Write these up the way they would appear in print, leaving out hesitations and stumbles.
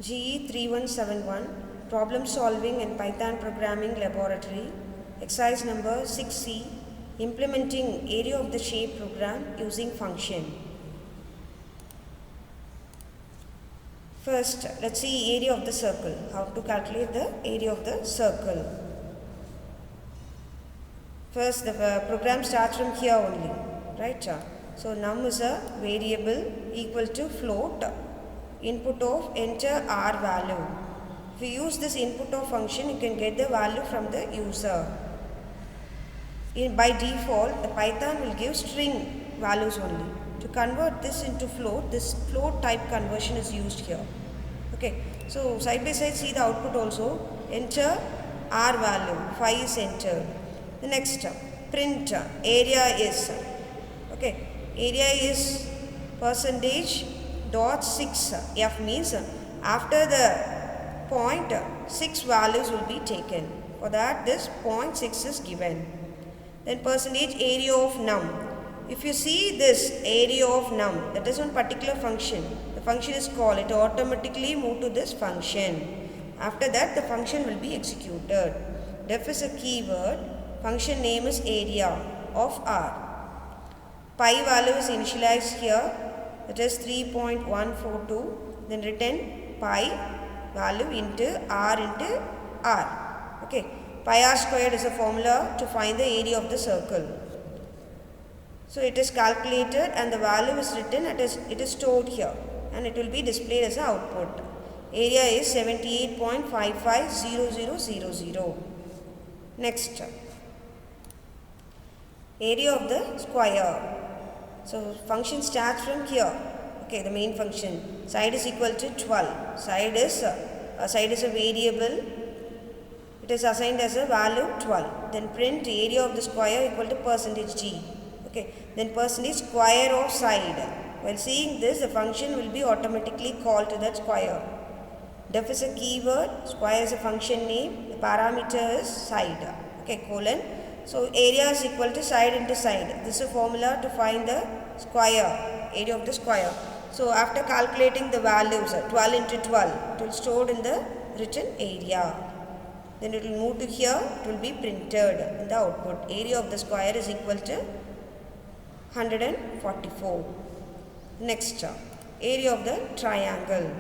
GE3171 Problem Solving in Python Programming Laboratory. Exercise number 6C, Implementing Area of the Shape Program using Function. First, let's see area of the circle. How to calculate the area of the circle. First, the program starts from here only, right? So, num is a variable equal to float, input of enter R value. If you use this input of function, you can get the value from the user. By default, the Python will give string values only. To convert this into float, this float type conversion is used here. Okay, so side by side see the output also. Enter R value, 5 is entered. The next print area is, okay, area is %.6 f means after the point 6 values will be taken. For that this 0.6 is given. Then percentage area of num. If you see this area of num, that is one particular function. The function is called, it automatically move to this function. After that the function will be executed. Def is a keyword. Function name is area of R. Pi value is initialized here, that is 3.142. Then return pi value into R. Okay. Pi r squared is a formula to find the area of the circle. So it is calculated and the value is written, it is stored here and it will be displayed as an output. Area is 78.550000. Next, area of the square. So function starts from here. Okay, the main function. Side is equal to 12. Side is a variable. It is assigned as a value 12. Then print area of the square equal to %g. Okay. Then percentage square of side. While seeing this, the function will be automatically called to that square. Def is a keyword. Square is a function name. The parameter is side. Okay, colon. So area is equal to side into side. This is a formula to find the square, area of the square. So after calculating the values, 12 into 12, it will stored in the written area. Then it will move to here, it will be printed in the output. Area of the square is equal to 144. Next, area of the triangle.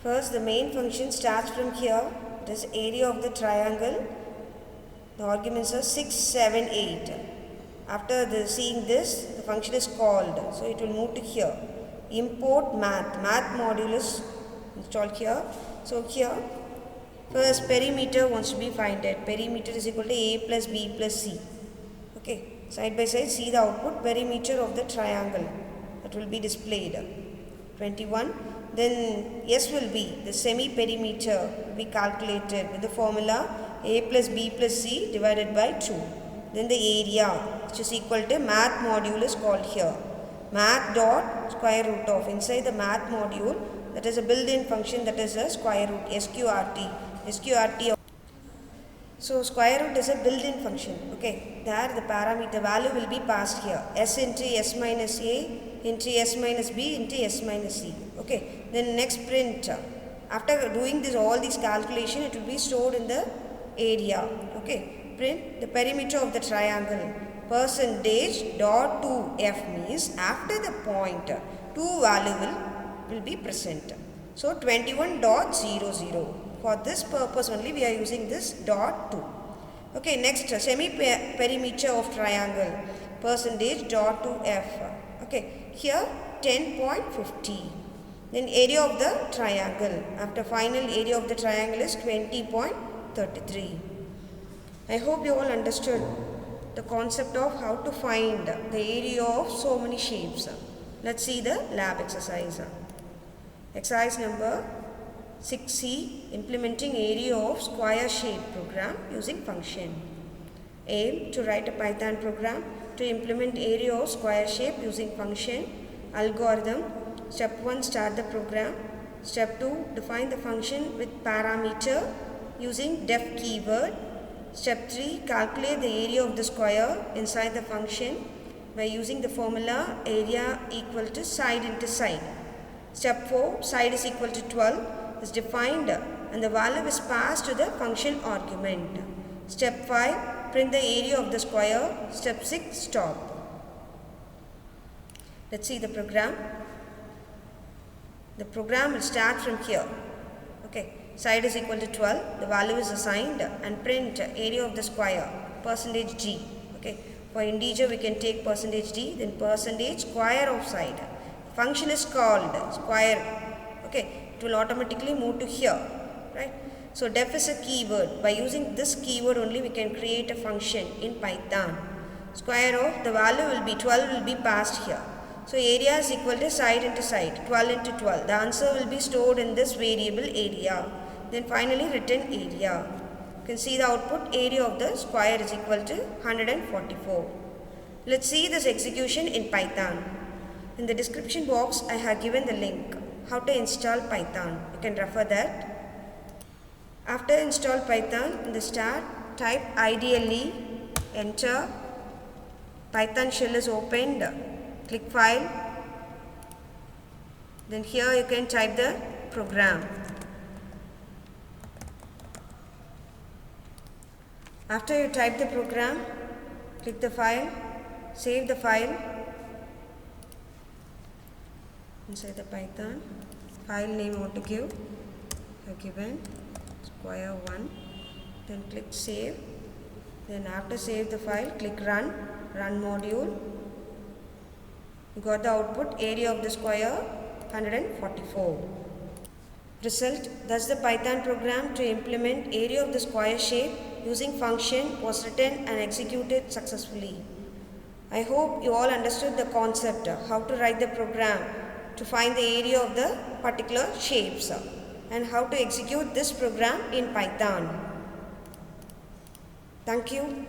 First, the main function starts from here. This area of the triangle. The arguments are 6, 7, 8. After seeing this, the function is called. So it will move to here. Import math. Math module is installed here. So here, first perimeter wants to be found. Perimeter is equal to a plus b plus c. Okay, side by side see the output. Perimeter of the triangle that will be displayed. 21. Then S will be the semi-perimeter will be calculated with the formula a plus b plus c divided by 2. Then the area, which is equal to math module is called here. Math dot square root of. Inside the math module, that is a built-in function, that is a square root, sqrt. So square root is a built-in function. Okay, there the parameter value will be passed here. S into s minus a into s minus b into s minus c. Okay, then next print. After doing this, all these calculation, it will be stored in the area. Okay, print the perimeter of the triangle. Percentage dot 2f means after the point 2 value will be present. So 21.00. For this purpose only we are using this dot 2. Okay, next semi-perimeter of triangle. Percentage dot 2f. Okay, here 10.50. Then area of the triangle. After final area of the triangle is 20.33. I hope you all understood the concept of how to find the area of so many shapes. Let's see the lab exercise. Exercise number 6C, implementing area of square shape program using function. Aim to write a Python program to implement area of square shape using function. Algorithm. Step 1, start the program. Step 2, define the function with parameter using def keyword. Step 3, calculate the area of the square inside the function by using the formula area equal to side into side. Step 4, side is equal to 12 is defined and the value is passed to the function argument. Step 5, print the area of the square. Step 6, stop. Let's see the program. The program will start from here. Okay, side is equal to 12, the value is assigned, and print area of the square, %g. Okay, for integer we can take %d, then %square of side. Function is called square. Okay, it will automatically move to here, right? So def is a keyword. By using this keyword only we can create a function in Python. Square of the value will be 12 will be passed here. So area is equal to side into side, 12 into 12. The answer will be stored in this variable area. Then finally written area. You can see the output area of the square is equal to 144. Let's see this execution in Python. In the description box I have given the link how to install Python. You can refer that. After install Python, in the start type IDLE, enter. Python shell is opened. Click file, then here you can type the program. After you type the program, click the file, save the file. Inside the Python, file name want to give, given square1, then click save. Then after save the file, click run module. You got the output area of the square 144. Result, thus the Python program to implement area of the square shape using function was written and executed successfully. I hope you all understood the concept, how to write the program to find the area of the particular shapes and how to execute this program in Python. Thank you.